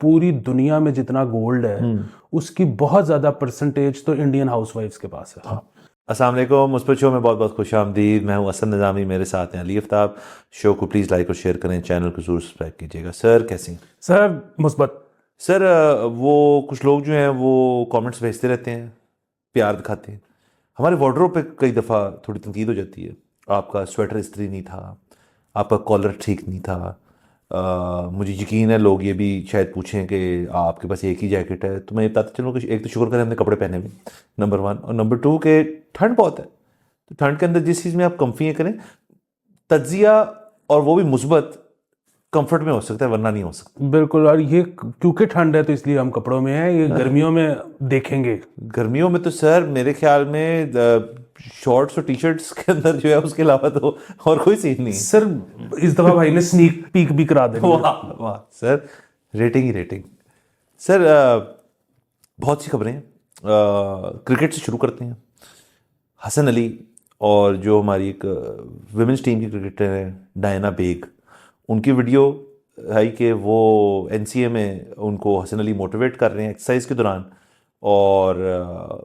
پوری دنیا میں جتنا گولڈ ہے اس کی بہت زیادہ پرسنٹیج تو انڈین ہاؤس وائفز کے پاس ہے. السلام علیکم. مثبت شو میں بہت بہت خوش آمدید. میں ہوں اسد نظامی, میرے ساتھ ہیں علی افتاب. شو کو پلیز لائک اور شیئر کریں, چینل کو ضرور سبسکرائب کیجیے گا. سر کیسے ہیں؟ سر مثبت. سر وہ کچھ لوگ جو ہیں وہ کامنٹس بھیجتے رہتے ہیں, پیار دکھاتے ہیں. ہمارے وارڈروب پہ کئی دفعہ تھوڑی تنقید ہو جاتی ہے. آپ کا سویٹر استری نہیں تھا, آپ کا کالر ٹھیک نہیں تھا. مجھے یقین ہے لوگ یہ بھی شاید پوچھیں کہ آپ کے پاس ایک ہی جیکٹ ہے, تو میں یہ بتاتا چلوں کہ ایک تو شکر کریں ہم نے کپڑے پہنے ہوئے, نمبر 1, اور نمبر 2 کہ ٹھنڈ بہت ہے. تو ٹھنڈ کے اندر جس چیز میں آپ کمفی ہیں کریں, تجزیہ اور وہ بھی مثبت کمفرٹ میں ہو سکتا ہے, ورنہ نہیں ہو سکتا. بالکل, اور یہ کیونکہ ٹھنڈ ہے تو اس لیے ہم کپڑوں میں ہیں. یہ گرمیوں میں دیکھیں گے. گرمیوں میں تو سر میرے خیال میں شارٹس اور ٹی شرٹس کے اندر جو ہے اس کے علاوہ تو اور کوئی سین نہیں. سر اس دفعہ بھائی نے سنیک پیک بھی کرا دیں. واہ سر, ریٹنگ ہی ریٹنگ. سر بہت سی خبریں ہیں. کرکٹ سے شروع کرتے ہیں. حسن علی اور جو ہماری ایک ویمنس ٹیم کی کرکٹر ہیں ڈائنا بیگ, ان کی ویڈیو ہے کہ وہ این سی اے میں ان کو حسن علی موٹیویٹ کر رہے ہیں ایکسرسائز کے دوران, اور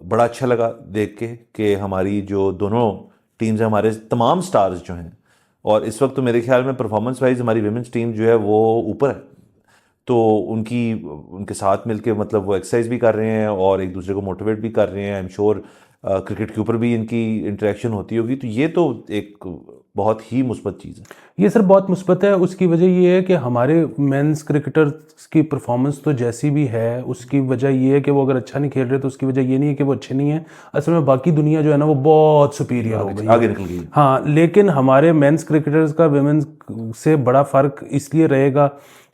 بڑا اچھا لگا دیکھ کے کہ ہماری جو دونوں ٹیمز ہیں, ہمارے تمام سٹارز جو ہیں, اور اس وقت تو میرے خیال میں پرفارمنس وائز ہماری ویمنس ٹیم جو ہے وہ اوپر ہے. تو ان کے ساتھ مل کے مطلب وہ ایکسرسائز بھی کر رہے ہیں اور ایک دوسرے کو موٹیویٹ بھی کر رہے ہیں. آئی ایم شیور کرکٹ کے اوپر بھی ان کی انٹریکشن ہوتی ہوگی, تو یہ تو ایک بہت ہی مثبت چیز ہے. یہ سر بہت مثبت ہے. اس کی وجہ یہ ہے کہ ہمارے مینس کرکٹرز کی پرفارمنس تو جیسی بھی ہے, اس کی وجہ یہ ہے کہ وہ اگر اچھا نہیں کھیل رہے تو اس کی وجہ یہ نہیں ہے کہ وہ اچھے نہیں ہیں. اصل میں باقی دنیا جو ہے نا وہ بہت سپیریئر ہو گئی, آگے نکل گئی. ہاں, لیکن ہمارے مینس کرکٹرز کا ویمنس سے بڑا فرق اس لیے رہے گا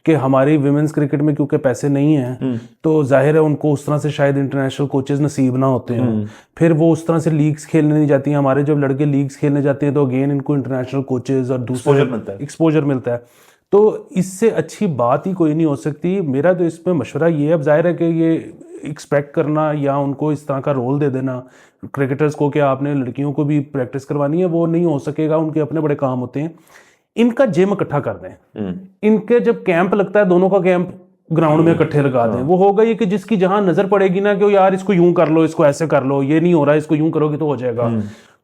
کہ ہماری ویمنس کرکٹ میں کیونکہ پیسے نہیں ہیں تو ظاہر ہے ان کو اس طرح سے شاید انٹرنیشنل کوچز نصیب نہ ہوتے ہیں, پھر وہ اس طرح سے لیگز کھیلنے نہیں جاتی ہیں. ہمارے جب لڑکے لیگز کھیلنے جاتے ہیں تو اگین ان کو انٹرنیشنل کوچز اور دوسرے ایکسپوجر ملتا ہے. تو اس سے اچھی بات ہی کوئی نہیں ہو سکتی. میرا تو اس میں مشورہ یہ ہے, اب ظاہر ہے کہ یہ ایکسپیکٹ کرنا یا ان کو اس طرح کا رول دے دینا کرکٹرز کو کہ آپ نے لڑکیوں کو بھی پریکٹس کروانی ہے, وہ نہیں ہو سکے گا. ان کے اپنے بڑے کام ہوتے ہیں. ان کا جم اکٹھا کر دیں, ان کے جب کیمپ لگتا ہے دونوں کا کیمپ گراؤنڈ میں اکٹھے لگا دیں. وہ ہوگا یہ کہ جس کی جہاں نظر پڑے گی نا کہ یار اس کو یوں کر لو, اس کو ایسے کر لو, یہ نہیں ہو رہا, اس کو یوں کرو گے تو ہو جائے گا,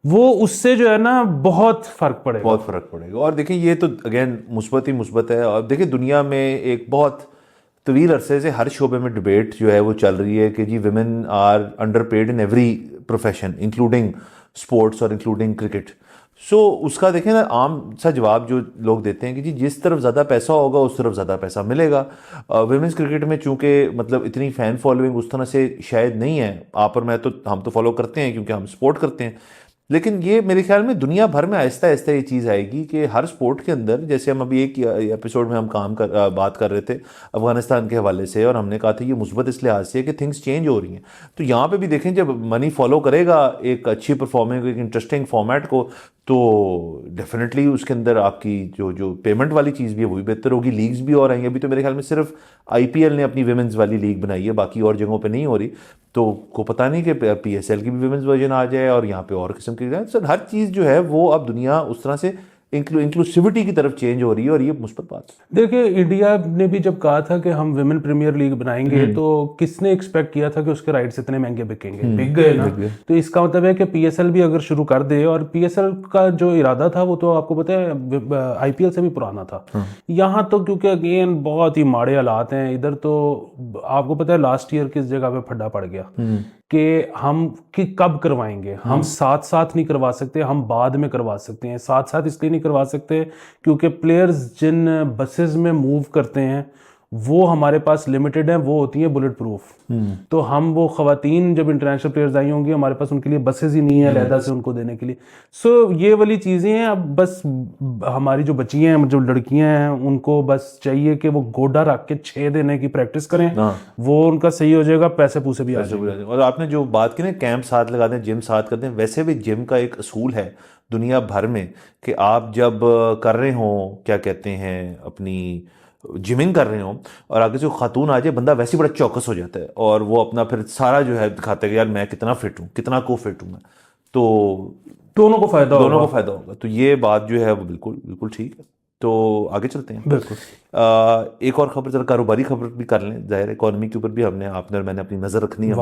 وہ اس سے جو ہے نا بہت فرق پڑے گا. بہت فرق پڑے گا. اور دیکھیں یہ تو اگین مثبت ہی مثبت ہے. اور دیکھیں دنیا میں ایک بہت طویل عرصے سے ہر شعبے میں ڈبیٹ جو ہے وہ چل رہی ہے کہ جی women are underpaid in every profession including sports اور انکلوڈنگ کرکٹ. سو اس کا دیکھیں نا عام سا جواب جو لوگ دیتے ہیں کہ جی جس طرف زیادہ پیسہ ہوگا اس طرف زیادہ پیسہ ملے گا. ویمنس کرکٹ میں چونکہ مطلب اتنی فین فالوئنگ اس طرح سے شاید نہیں ہے, آپ اور میں تو ہم تو فالو کرتے ہیں کیونکہ ہم سپورٹ کرتے ہیں, لیکن یہ میرے خیال میں دنیا بھر میں آہستہ آہستہ یہ چیز آئے گی کہ ہر سپورٹ کے اندر, جیسے ہم ابھی ایک ایپیسوڈ میں ہم بات کر رہے تھے افغانستان کے حوالے سے, اور ہم نے کہا تھا یہ مثبت اس لحاظ سے کہ تھنگس چینج ہو رہی ہیں. تو یہاں پہ بھی دیکھیں جب منی فالو کرے گا ایک اچھی پرفارمنگ, ایک انٹرسٹنگ فارمیٹ کو, تو ڈیفینیٹلی اس کے اندر آپ کی جو پیمنٹ والی چیز بھی ہے وہ بھی بہتر ہوگی. لیگز بھی اور آئیں گے. ابھی تو میرے خیال میں صرف آئی پی ایل نے اپنی ویمنز والی لیگ بنائی ہے, باقی اور جگہوں پہ نہیں ہو رہی. تو کو پتہ نہیں کہ پی ایس ایل کی بھی ویمنز ورژن آ جائے اور یہاں پہ اور قسم کی سر ہر چیز جو ہے وہ اب دنیا اس طرح سے انکلوسیوٹی کی طرف چینج ہو رہی ہے, اور یہ مثبت بات ہے. دیکھیں انڈیا نے بھی جب کہا تھا کہ ہم ویمن پریمیئر لیگ بنائیں گے تو کس نے ایکسپیکٹ کیا تھا کہ اس کے رائٹس اتنے مہنگے بکیں گے؟ بک گئے نا. تو اس کا مطلب ہے کہ پی ایس ایل بھی اگر شروع کر دے, اور پی ایس ایل کا جو ارادہ تھا وہ تو آپ کو پتہ ہے آئی پی ایل سے بھی پرانا تھا. یہاں تو کیونکہ اگین بہت ہی ماڑے حالات ہیں ادھر, تو آپ کو پتہ ہے لاسٹ ایئر کس جگہ پہ پھڈا پڑ گیا کہ ہم کب کروائیں گے. ہم ساتھ ساتھ نہیں کروا سکتے, ہم بعد میں کروا سکتے ہیں. ساتھ ساتھ اس لیے نہیں کروا سکتے کیونکہ پلیئرز جن بسز میں موو کرتے ہیں وہ ہمارے پاس لمیٹڈ ہیں, وہ ہوتی ہیں بلٹ پروف. تو ہم وہ خواتین جب انٹرنیشنل پلیئرز آئی ہوں گی ہمارے پاس ان کے لیے بسز ہی نہیں ہیں علیحدہ سے ان کو دینے کے لیے. سو یہ والی چیزیں ہیں. اب بس ہماری جو بچی ہیں, جو لڑکیاں ہیں, ان کو بس چاہیے کہ وہ گوڈا رکھ کے 6 دینے کی پریکٹس کریں, وہ ان کا صحیح ہو جائے گا, پیسے پوسے بھی آ جائیں گے. اور آپ نے جو بات کی نا کیمپ ساتھ لگا دیں, جم ساتھ کر دیں, ویسے بھی جم کا ایک اصول ہے دنیا بھر میں کہ آپ جب کر رہے ہوں کیا کہتے ہیں اپنی جمنگ کر رہے ہوں اور آگے سے خاتون آ جائے, بندہ ویسے بڑا چوکس ہو جاتا ہے اور وہ اپنا پھر سارا جو ہے دکھاتا ہے کہ یار میں کتنا فٹ ہوں, کتنا کو فٹ ہوں میں. تو دونوں کو فائدہ ہوگا. تو یہ بات جو ہے وہ بالکل بالکل ٹھیک ہے. تو آگے چلتے ہیں. بالکل. ایک اور خبر, ذرا کاروباری خبر بھی کر لیں, ظاہر اکانومی کے اوپر بھی ہم نے, آپ نے اور میں نے اپنی نظر رکھنی ہے,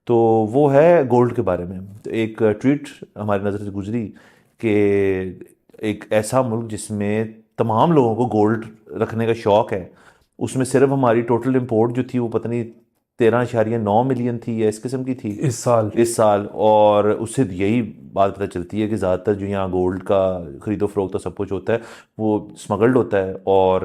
تو وہ ہے گولڈ کے بارے میں. ایک ٹویٹ ہماری نظر سے گزری کہ ایک ایسا ملک جس میں تمام لوگوں کو گولڈ رکھنے کا شوق ہے, اس میں صرف ہماری ٹوٹل امپورٹ جو تھی وہ پتہ نہیں 13.9 ملین تھی یا اس قسم کی تھی اس سال, اور اس سے یہی بات پتہ چلتی ہے کہ زیادہ تر جو یہاں گولڈ کا خرید و فروخت سب کچھ ہوتا ہے وہ اسمگلڈ ہوتا ہے, اور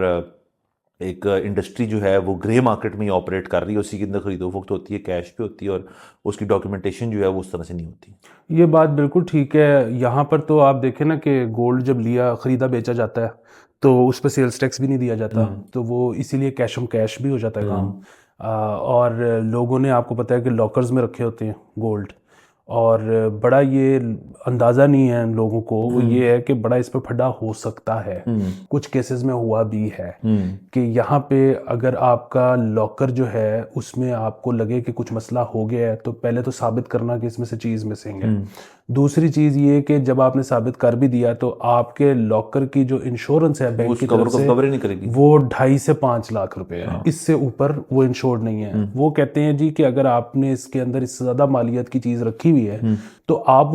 ایک انڈسٹری جو ہے وہ گرے مارکیٹ میں ہی آپریٹ کر رہی ہے, اسی کے اندر خرید و فروخت ہوتی ہے, کیش پہ ہوتی ہے, اور اس کی ڈاکیومنٹیشن جو ہے وہ اس طرح سے نہیں ہوتی. یہ بات بالکل ٹھیک ہے. یہاں پر تو آپ دیکھیں نا کہ گولڈ جب خریدا بیچا جاتا ہے تو اس پہ سیلز ٹیکس بھی نہیں دیا جاتا, تو وہ اسی لیے کیش آن کیش بھی ہو جاتا ہے کام. اور لوگوں نے, آپ کو پتہ ہے کہ لاکرز میں رکھے ہوتے ہیں گولڈ, اور بڑا یہ اندازہ نہیں ہے لوگوں کو, وہ یہ ہے کہ بڑا اس پہ پھڈا ہو سکتا ہے. کچھ کیسز میں ہوا بھی ہے کہ یہاں پہ اگر آپ کا لاکر جو ہے اس میں آپ کو لگے کہ کچھ مسئلہ ہو گیا ہے, تو پہلے تو ثابت کرنا کہ اس میں سے چیز مسنگ ہے. دوسری چیز یہ کہ جب آپ نے ثابت کر بھی دیا تو آپ کے لاکر کی جو انشورنس ہے بینک کی طرف سے وہ 2.5 سے 5 لاکھ روپے ہے, اس سے اوپر وہ انشورڈ نہیں ہے. وہ کہتے ہیں جی کہ اگر آپ نے اس کے اندر اس سے زیادہ مالیت کی چیز رکھی ہوئی ہے تو آپ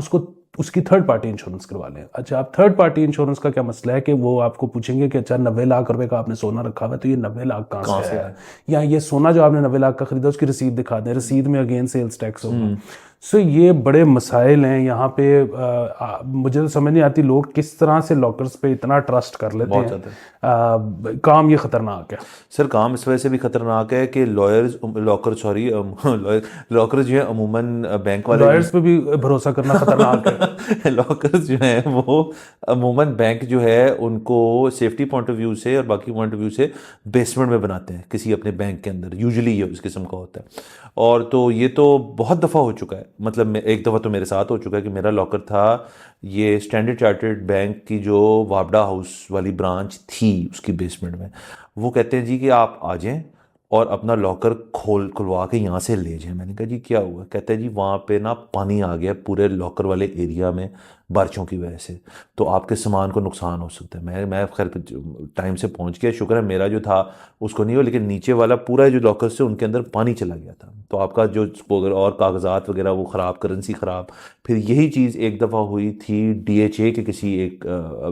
اس کی تھرڈ پارٹی انشورنس کروا لیں. اچھا, آپ تھرڈ پارٹی انشورنس کا کیا مسئلہ ہے کہ وہ آپ کو پوچھیں گے کہ اچھا 90 لاکھ روپے کا آپ نے سونا رکھا ہوا ہے, تو یہ 90 لاکھ کہاں سے ہے, یا یہ سونا جو آپ نے 90 لاکھ کا خریدا اس کی رسید دکھا دیں, رسید میں اگین سیلز ٹیکس ہوگا. سو یہ بڑے مسائل ہیں یہاں پہ. مجھے تو سمجھ نہیں آتی لوگ کس طرح سے لاکرز پہ اتنا ٹرسٹ کر لیتے ہیں. کام یہ خطرناک ہے سر. کام اس وجہ سے بھی خطرناک ہے کہ لاکر جو ہے عموماً بینک والے, لائرز پہ بھی بھروسہ کرنا خطرناک ہے. لاکرز جو ہیں وہ عموماً بینک جو ہے ان کو سیفٹی پوائنٹ آف ویو سے اور باقی پوائنٹ آف ویو سے بیسمنٹ میں بناتے ہیں کسی اپنے بینک کے اندر, یوزلی یہ اس قسم کا ہوتا ہے. اور تو یہ تو بہت دفعہ ہو چکا ہے, مطلب ایک دفعہ تو میرے ساتھ ہو چکا ہے کہ میرا لاکر تھا یہ اسٹینڈرڈ چارٹرڈ بینک کی جو وابڈا ہاؤس والی برانچ تھی اس کی بیسمنٹ میں. وہ کہتے ہیں جی کہ آپ آ جائیں اور اپنا لاکر کھلوا کے یہاں سے لے جائیں. میں نے کہا جی کیا ہوا؟ کہتے ہیں جی وہاں پہ نا پانی آ گیا پورے لاکر والے ایریا میں بارشوں کی وجہ سے, تو آپ کے سامان کو نقصان ہو سکتا ہے. میں خیر ٹائم سے پہنچ گیا, شکر ہے میرا جو تھا اس کو نہیں ہوا, لیکن نیچے والا پورا جو لاکرز تھے ان کے اندر پانی چلا گیا تھا, تو آپ کا جو اور کاغذات وغیرہ وہ خراب, کرنسی خراب. پھر یہی چیز ایک دفعہ ہوئی تھی DHA کے کسی ایک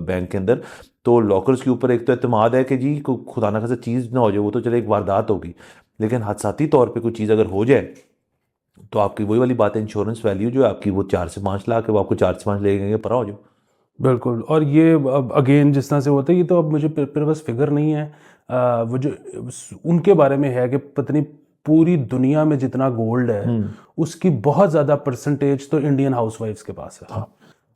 بینک کے اندر, تو لاکرز کے اوپر ایک تو اعتماد ہے کہ جی خدا نہ خاصہ چیز نہ ہو جائے, وہ تو چلے ایک واردات ہوگی, لیکن حادثاتی طور پہ کوئی چیز اگر ہو جائے تو آپ کی وہی والی بات ہے, انشورنس ویلیو جو ہے آپ کی وہ 4 سے 5 لاکھ ہے, وہ آپ کو 4 سے 5 لے گئے پرا ہو جاؤ. بالکل. اور یہ اگین جس طرح سے ہوتا ہے, یہ تو اب مجھے پھر بس فگر نہیں ہے, وہ جو ان کے بارے میں ہے کہ پتہ نہیں پوری دنیا میں جتنا گولڈ ہے اس کی بہت زیادہ پرسنٹیج تو انڈین ہاؤس وائفز کے پاس ہے.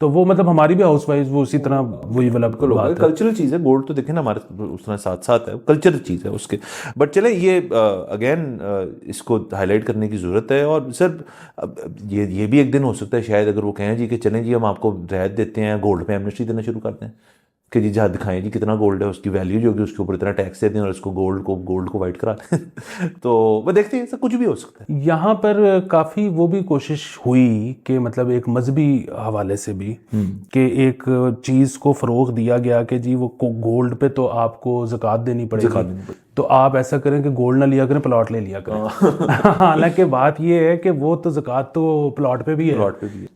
تو وہ مطلب ہماری بھی ہاؤس وائف وہ اسی طرح وہی والا کلچرل چیز ہے. گولڈ تو دیکھیں نا ہمارے اس طرح ساتھ ساتھ ہے, کلچرل چیز ہے اس کے. بٹ چلیں یہ اگین اس کو ہائی لائٹ کرنے کی ضرورت ہے. اور سر یہ بھی ایک دن ہو سکتا ہے شاید اگر وہ کہیں جی کہ چلیں جی ہم آپ کو رعایت دیتے ہیں, گولڈ پہ ایمنسٹی دینا شروع کرتے ہیں کہ جی جہاں دکھائیں جی کتنا گولڈ ہے, اس کی ویلیو جو ہوگی اس کے اوپر اتنا ٹیکس دے دیں اور اس کو گولڈ کو وائٹ کرا دیں. تو وہ دیکھتے ہیں, ایسا کچھ بھی ہو سکتا ہے. یہاں پر کافی وہ بھی کوشش ہوئی کہ مطلب ایک مذہبی حوالے سے بھی کہ ایک چیز کو فروغ دیا گیا کہ جی وہ گولڈ پہ تو آپ کو زکوٰۃ دینی پڑے گی, تو آپ ایسا کریں کہ گولڈ نہ لیا کریں, پلاٹ لے لیا کریں. حالانکہ بات یہ ہے کہ وہ تو زکوٰۃ تو پلاٹ پہ بھی ہے,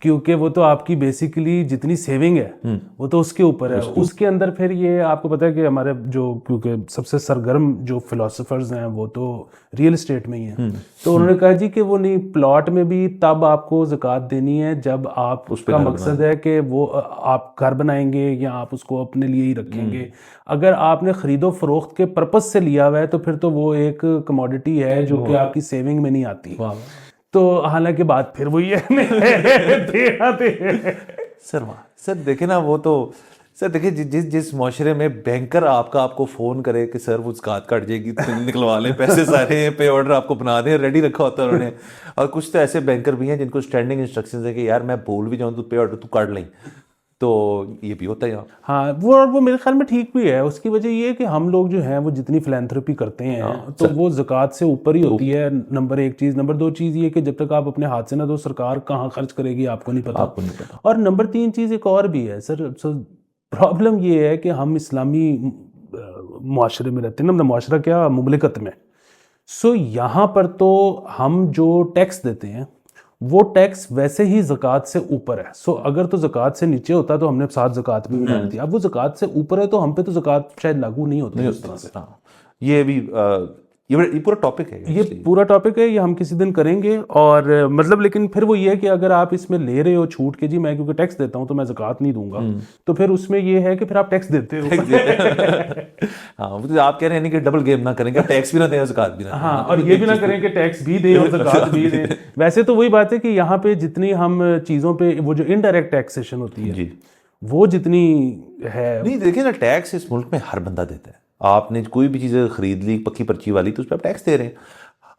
کیونکہ وہ تو آپ کی بیسیکلی جتنی سیونگ ہے وہ تو اس کے اوپر ہے. اس کے اندر پھر یہ آپ کو پتہ ہے کہ ہمارے جو کیونکہ سب سے سرگرم جو فلاسفرز ہیں وہ تو ریئل اسٹیٹ میں ہی ہیں, تو انہوں نے کہا جی کہ وہ نہیں, پلاٹ میں بھی تب آپ کو زکوٰۃ دینی ہے جب آپ اس کا مقصد ہے کہ وہ آپ گھر بنائیں گے یا آپ اس کو اپنے لیے ہی رکھیں گے. اگر آپ نے خرید و فروخت کے پرپس سے لیا ہوا ہے تو پھر تو وہ ایک کموڈٹی ہے جو کہ آپ کی سیونگ میں نہیں آتی. تو حالانکہ بات پھر وہی ہے. سر دیکھیں نا, وہ تو سر دیکھیں جس معاشرے میں بینکر آپ کو فون کرے کہ سر وہ زکوٰۃ کٹ جائے گی تو نکلوا لیں پیسے سارے, پے آرڈر آپ کو بنا دیں, ریڈی رکھا ہوتا ہے انہوں نے. اور کچھ تو ایسے بینکر بھی ہیں جن کو اسٹینڈنگ انسٹرکشنز ہیں کہ یار میں بھول بھی جاؤں تو پے آرڈر تو کاٹ لیں. تو یہ بھی ہوتا ہے یہاں. ہاں, وہ میرے خیال میں ٹھیک بھی ہے. اس کی وجہ یہ ہے کہ ہم لوگ جو ہیں وہ جتنی فلینتھراپی کرتے ہیں تو وہ زکوٰۃ سے اوپر ہی ہوتی ہے, نمبر 1 چیز. نمبر 2 چیز یہ کہ جب تک آپ اپنے ہاتھ سے نہ دو, سرکار کہاں خرچ کرے گی آپ کو نہیں پتا. اور نمبر 3 چیز ایک اور بھی ہے سر, پرابلم یہ ہے کہ ہم اسلامی معاشرے میں رہتے ہیں نا, معاشرہ کیا, مملکت میں. سو یہاں پر تو ہم جو ٹیکس دیتے ہیں وہ ٹیکس ویسے ہی زکوٰۃ سے اوپر ہے. سو اگر تو زکوٰۃ سے نیچے ہوتا تو ہم نے ساتھ زکوٰۃ بھی بنا دی. اب وہ زکوٰۃ سے اوپر ہے تو ہم پہ تو زکوٰۃ شاید لاگو نہیں ہوتی اس طرح سے. یہ بھی یہ پورا ٹاپک ہے, یہ پورا ٹاپک ہے, یہ ہم کسی دن کریں گے. اور مطلب لیکن پھر وہ یہ ہے کہ اگر آپ اس میں لے رہے ہو چھوٹ کے جی میں کیونکہ ٹیکس دیتا ہوں تو میں زکوٰۃ نہیں دوں گا, تو پھر اس میں یہ ہے کہ پھر آپ ٹیکس دیتے ہو. ہاں آپ کہہ رہے ہیں کہ ڈبل گیم نہ کریں, کہ ٹیکس بھی نہ دیں زکوٰۃ بھی نہ دیں. ہاں, اور یہ بھی نہ کریں کہ ٹیکس بھی دیں اور زکوٰۃ بھی دیں. ویسے تو وہی بات ہے کہ یہاں پہ جتنی ہم چیزوں پہ وہ جو انڈائریکٹ ٹیکسیشن ہوتی ہے وہ جتنی ہے, نہیں دیکھیں نا, ٹیکس اس ملک میں ہر بندہ دیتا ہے. آپ نے کوئی بھی چیز خرید لی پکی پرچی والی تو اس پہ آپ ٹیکس دے رہے ہیں.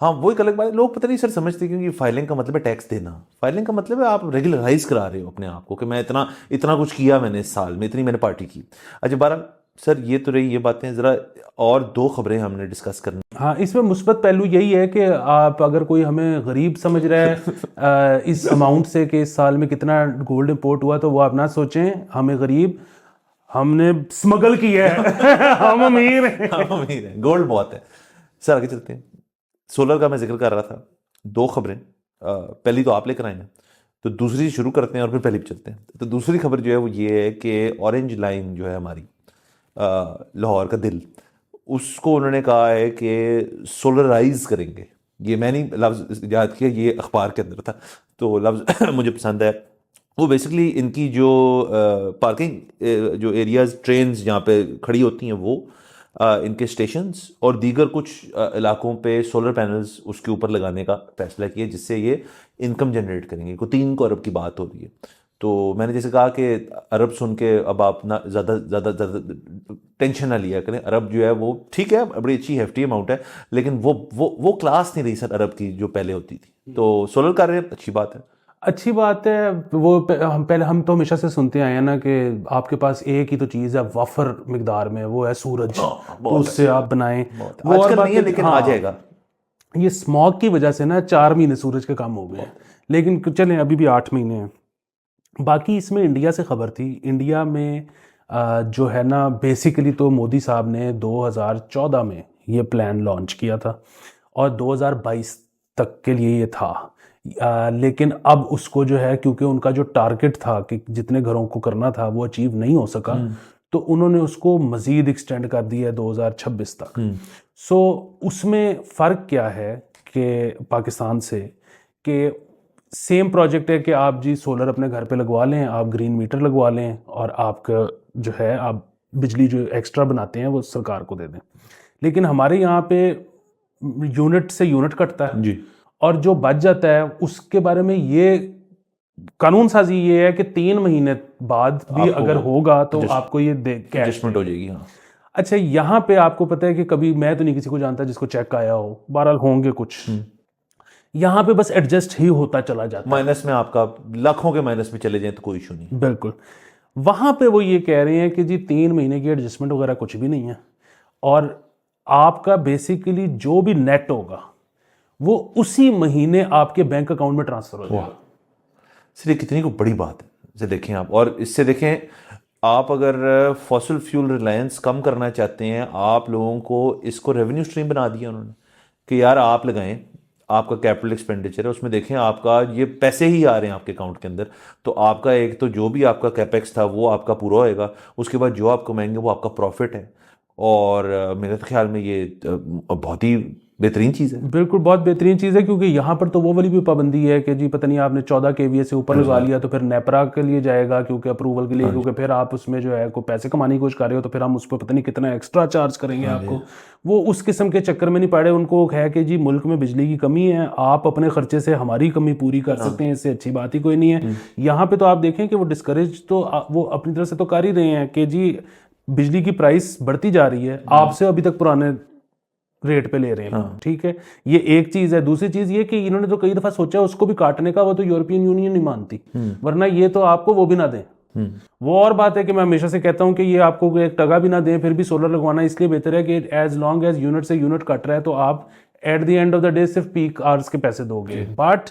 ہاں وہ ایک الگ بات ہے, لوگ پتہ نہیں سر سمجھتے کیونکہ فائلنگ کا مطلب ہے ٹیکس دینا. فائلنگ کا مطلب ہے آپ ریگولرائز کرا رہے ہو اپنے آپ کو کہ میں اتنا کچھ کیا میں نے اس سال میں, اتنی میں نے پارٹی کی. اچھا بہرحال سر یہ تو رہی یہ باتیں, ذرا اور 2 خبریں ہم نے ڈسکس کرنی. ہاں اس میں مثبت پہلو یہی ہے کہ آپ اگر کوئی ہمیں غریب سمجھ رہا ہے اس اماؤنٹ سے کہ اس سال میں کتنا گولڈ امپورٹ ہوا, تو وہ آپ نہ سوچیں ہمیں غریب, ہم نے اسمگل کیا ہے, ہم امیر ہیں. ہم امیر ہیں, گولڈ بہت ہے. سر آگے چلتے ہیں. سولر کا میں ذکر کر رہا تھا, 2 خبریں, پہلی تو آپ لے کر آئے ہیں تو دوسری شروع کرتے ہیں اور پھر پہلی پہ چلتے ہیں. تو دوسری خبر جو ہے وہ یہ ہے کہ اورنج لائن جو ہے ہماری لاہور کا دل, اس کو انہوں نے کہا ہے کہ سولرائز کریں گے. یہ میں نہیں لفظ یاد کیا, یہ اخبار کے اندر تھا تو لفظ مجھے پسند ہے. وہ بیسکلی ان کی جو پارکنگ جو ایریاز ٹرینز جہاں پہ کھڑی ہوتی ہیں وہ ان کے اسٹیشنز اور دیگر کچھ علاقوں پہ سولر پینلز اس کے اوپر لگانے کا فیصلہ کیا, جس سے یہ انکم جنریٹ کریں گے. کوئی 3 ارب کی بات ہو رہی ہے. تو میں نے جیسے کہا کہ ارب سن کے اب آپ نہ زیادہ ٹینشن نہ لیا کریں. ارب جو ہے وہ ٹھیک ہے, بڑی اچھی ہیفٹی اماؤنٹ ہے, لیکن وہ کلاس نہیں رہی سر ارب کی جو پہلے ہوتی تھی. تو سولر کر رہے ہیں, اچھی بات ہے. اچھی بات ہے. وہ ہم تو ہمیشہ سے سنتے آئے ہیں نا کہ آپ کے پاس ایک ہی تو چیز ہے وافر مقدار میں, وہ ہے سورج, تو اس سے آپ بنائیں. آج کل نہیں ہے لیکن آ جائے گا. یہ اسموگ کی وجہ سے نا 4 مہینے سورج کے کم ہو گئے, لیکن چلیں ابھی بھی 8 مہینے ہیں. باقی اس میں انڈیا سے خبر تھی. انڈیا میں جو ہے نا بیسیکلی تو مودی صاحب نے 2014 میں یہ پلان لانچ کیا تھا اور 2022 تک کے لیے یہ تھا, لیکن اب اس کو جو ہے کیونکہ ان کا جو ٹارگٹ تھا کہ جتنے گھروں کو کرنا تھا وہ اچیو نہیں ہو سکا, تو انہوں نے اس کو مزید ایکسٹینڈ کر دیا ہے 2026 تک. سو اس میں فرق کیا ہے کہ پاکستان سے کہ سیم پروجیکٹ ہے کہ آپ جی سولر اپنے گھر پہ لگوا لیں, آپ گرین میٹر لگوا لیں اور آپ کا جو ہے آپ بجلی جو ایکسٹرا بناتے ہیں وہ سرکار کو دے دیں. لیکن ہمارے یہاں پہ یونٹ سے یونٹ کٹتا ہے جی, اور جو بچ جاتا ہے اس کے بارے میں یہ قانون سازی یہ ہے کہ 3 مہینے بعد بھی اگر ہوگا تو آپ کو یہ ایڈجسٹمنٹ ہو جائے گی. ہاں اچھا یہاں پہ آپ کو پتہ ہے کہ کبھی میں تو نہیں کسی کو جانتا جس کو چیک آیا ہو, بہرحال ہوں گے کچھ, یہاں پہ بس ایڈجسٹ ہی ہوتا چلا جاتا ہے. مائنس میں آپ کا لاکھوں کے مائنس میں چلے جائیں تو کوئی ایشو نہیں. بالکل. وہاں پہ وہ یہ کہہ رہے ہیں کہ جی 3 مہینے کی ایڈجسٹمنٹ وغیرہ کچھ بھی نہیں ہے, اور آپ کا بیسیکلی جو بھی نیٹ ہوگا وہ اسی مہینے آپ کے بینک اکاؤنٹ میں ٹرانسفر ہو جائے گا. سر یہ کتنی کو بڑی بات ہے دیکھیں آپ, اور اس سے دیکھیں آپ اگر فاسل فیول ریلائنس کم کرنا چاہتے ہیں, آپ لوگوں کو اس کو ریونیو سٹریم بنا دیا انہوں نے کہ یار آپ لگائیں, آپ کا کیپٹل ایکسپینڈیچر ہے اس میں دیکھیں آپ کا یہ پیسے ہی آ رہے ہیں آپ کے اکاؤنٹ کے اندر, تو آپ کا ایک تو جو بھی آپ کا کیپیکس تھا وہ آپ کا پورا ہوئے گا, اس کے بعد جو آپ کمائیں گے وہ آپ کا پروفٹ ہے. اور میرے خیال میں یہ بہت ہی بہترین چیز ہے. بالکل بہت بہترین چیز ہے, کیونکہ یہاں پر تو وہ والی بھی پابندی ہے کہ جی پتہ نہیں آپ نے 14 kVA سے اوپر لگا لیا تو پھر نیپرا کے لیے جائے گا کیونکہ اپروول کے لیے, کیونکہ پھر آپ اس میں جو ہے کوئی پیسے کمانے کی کوشش کر رہے ہو تو پھر ہم اس پہ پتہ نہیں کتنا ایکسٹرا چارج کریں گے آپ کو. وہ اس قسم کے چکر میں نہیں پڑے. ان کو ہے کہ جی ملک میں بجلی کی کمی ہے, آپ اپنے خرچے سے ہماری کمی پوری کر سکتے ہیں, اس سے اچھی بات ہی کوئی نہیں ہے. یہاں پہ تو آپ دیکھیں کہ وہ ڈسکریج تو وہ اپنی طرف سے تو کر ہی رہے ہیں کہ جی بجلی کی پرائس بڑھتی جا رہی ہے, آپ سے ابھی تک پرانے ریٹ پہ لے رہے ہیں. ٹھیک ہے, یہ ایک چیز ہے. دوسری چیز یہ کہ انہوں نے تو کئی دفعہ سوچا اس کو بھی کاٹنے کا, وہ تو یورپین یونین نہیں مانتی, ورنہ یہ تو آپ کو وہ بھی نہ دیں. وہ اور بات ہے کہ میں ہمیشہ سے کہتا ہوں کہ یہ آپ کو ایک ٹگا بھی نہ دیں پھر بھی سولر لگوانا اس لیے بہتر ہے کہ ایز لانگ ایز یونٹ سے یونٹ کٹ رہا ہے تو آپ at the end of the day صرف پیک آورس کے پیسے دو گے. بٹ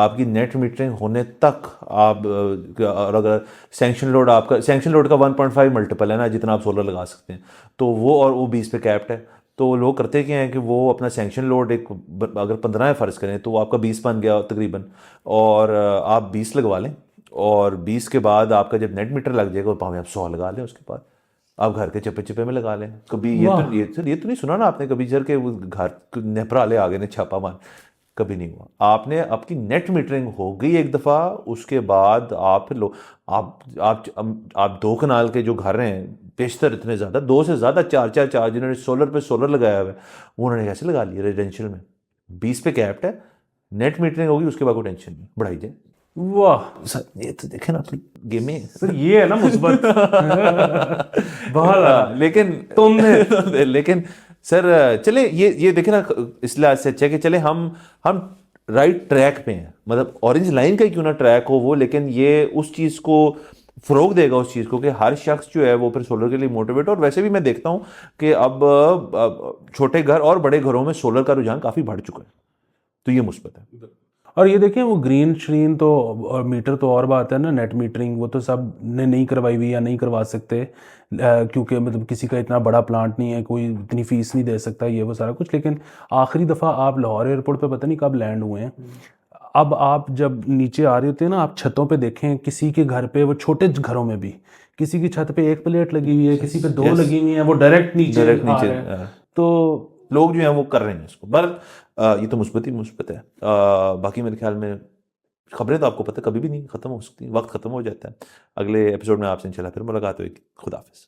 آپ کی نیٹ میٹرنگ ہونے تک آپ, اور اگر سینکشن لوڈ آپ کا, سینکشن لوڈ کا 1.5 ملٹیپل ہے نا جتنا آپ سولر لگا سکتے ہیں, تو وہ, اور وہ 20 پہ کیپڈ ہے. تو لوگ کرتے کیا ہیں کہ وہ اپنا سینکشن لوڈ ایک, اگر 15 فرض کریں تو وہ آپ کا 20 بن گیا تقریباً, اور آپ 20 لگوا لیں, اور 20 کے بعد آپ کا جب نیٹ میٹر لگ جائے گا پاؤں آپ 100 لگا لیں, اس کے بعد آپ گھر کے چپے چپے میں لگا لیں. کبھی یہ تو نہیں سنا نا آپ نے کبھی سر کہ وہ گھر نیپرا والے آگے نے چھاپا مار, کبھی نہیں ہوا. آپ نے اپنی نیٹ میٹرنگ ہو گئی ایک دفعہ, اس کے بعد آپ آپ 2 کنال کے جو گھر ہیں بیشتر اتنے زیادہ 2 سے زیادہ 4 جنہوں نے سولر پہ سولر لگایا ہوا ہے, وہ انہوں نے کیسے لگا لیا ریزیڈینشیل میں, 20 پہ کیپڈ ہے, نیٹ میٹرنگ ہوگی, اس کے بعد کوئی ٹینشن نہیں, بڑھائی جائے. واہ سر یہ تو دیکھیں نا گیمیں سر, یہ ہے نا مثبت. بہت لیکن سر چلیں یہ دیکھیں نا, اس لحاظ سے اچھا کہ چلے ہم رائٹ ٹریک پہ ہیں, مطلب اورنج لائن کا کیوں نہ ٹریک ہو وہ, لیکن یہ اس چیز کو فروغ دے گا, اس چیز کو کہ ہر شخص جو ہے وہ پھر سولر کے لیے موٹیویٹ. اور ویسے بھی میں دیکھتا ہوں کہ اب چھوٹے گھر اور بڑے گھروں میں سولر کا رجحان کافی بڑھ چکا ہے, تو یہ مثبت ہے. اور یہ دیکھیں وہ گرین شرین تو, اور میٹر تو اور بات ہے نا, نیٹ میٹرنگ وہ تو سب نے نہیں کروائی ہوئی یا نہیں کروا سکتے, کیونکہ مطلب کسی کا اتنا بڑا پلانٹ نہیں ہے, کوئی اتنی فیس نہیں دے سکتا, یہ وہ سارا کچھ. لیکن آخری دفعہ آپ لاہور ایئرپورٹ پہ پتہ نہیں کب لینڈ ہوئے ہیں, اب آپ جب نیچے آ رہے ہوتے ہیں نا, آپ چھتوں پہ دیکھیں کسی کے گھر پہ, وہ چھوٹے گھروں میں بھی کسی کی چھت پہ 1 پلیٹ لگی ہوئی ہے, کسی پہ 2 لگی ہوئی ہیں, وہ ڈائریکٹ نیچے آ رہے ہیں. تو لوگ جو ہیں وہ کر رہے ہیں اس کو. یہ تو مثبت ہی مثبت ہے. باقی میرے خیال میں خبریں تو آپ کو پتہ کبھی بھی نہیں ختم ہو سکتی, وقت ختم ہو جاتا ہے. اگلے ایپیسوڈ میں آپ سے انشاءاللہ پھر ملاقات ہوگی. خدا حافظ.